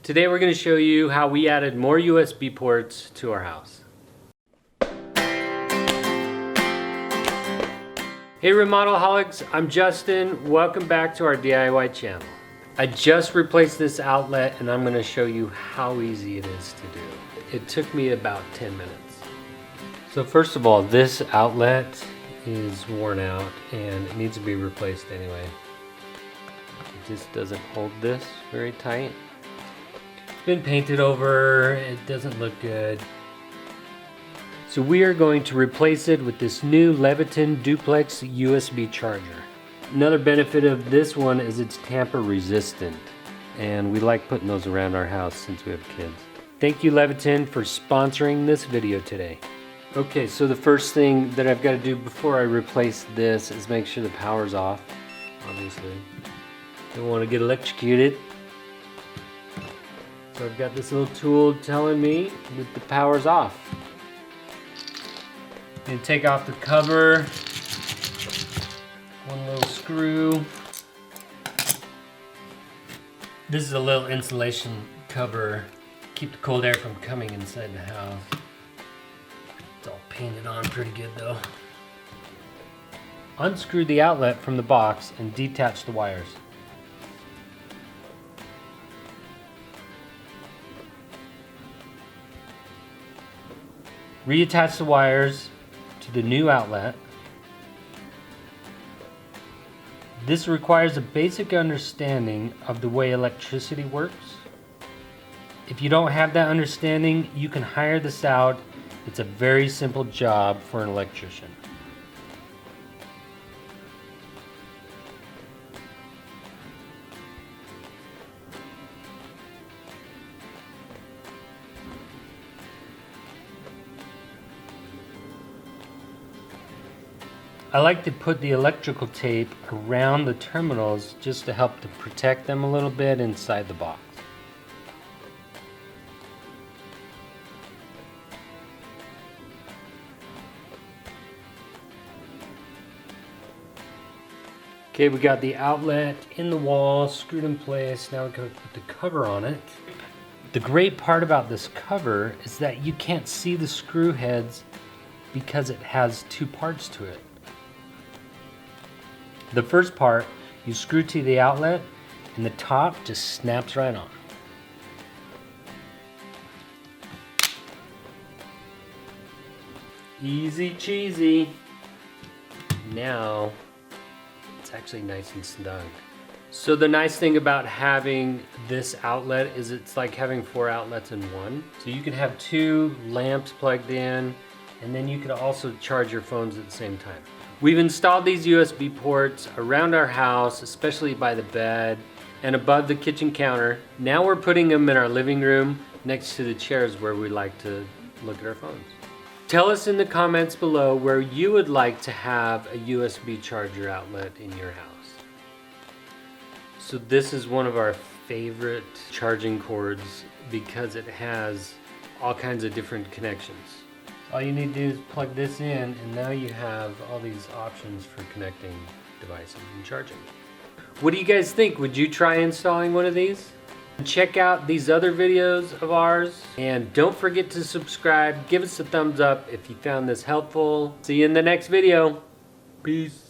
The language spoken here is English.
Today we're going to show you how we added more USB ports to our house. Hey Remodelaholics, I'm Justin. Welcome back to our DIY channel. I just replaced this outlet and I'm going to show you how easy it is to do. It took me about 10 minutes. So first of all, this outlet is worn out and it needs to be replaced anyway. It just doesn't hold this very tight. It's been painted over, it doesn't look good. So we are going to replace it with this new Leviton Duplex USB charger. Another benefit of this one is it's tamper resistant, and we like putting those around our house since we have kids. Thank you Leviton for sponsoring this video today. Okay, so the first thing that I've got to do before I replace this is make sure the power's off, obviously. Don't want to get electrocuted. So I've got this little tool telling me that the power's off. And take off the cover, one little screw. This is a little insulation cover, keep the cold air from coming inside the house. It's all painted on pretty good though. Unscrew the outlet from the box and detach the wires. Reattach the wires to the new outlet. This requires a basic understanding of the way electricity works. If you don't have that understanding, you can hire this out. It's a very simple job for an electrician. I like to put the electrical tape around the terminals just to help to protect them a little bit inside the box. Okay, we got the outlet in the wall, screwed in place. Now we're going to put the cover on it. The great part about this cover is that you can't see the screw heads because it has two parts to it. The first part, you screw to the outlet and the top just snaps right on. Easy cheesy. Now, it's actually nice and snug. So the nice thing about having this outlet is it's like having 4 outlets in one. So you can have 2 lamps plugged in, and then you can also charge your phones at the same time. We've installed these USB ports around our house, especially by the bed and above the kitchen counter. Now we're putting them in our living room next to the chairs where we like to look at our phones. Tell us in the comments below where you would like to have a USB charger outlet in your house. So this is one of our favorite charging cords because it has all kinds of different connections. All you need to do is plug this in and now you have all these options for connecting devices and charging. What do you guys think? Would you try installing one of these? Check out these other videos of ours and don't forget to subscribe. Give us a thumbs up if you found this helpful. See you in the next video. Peace.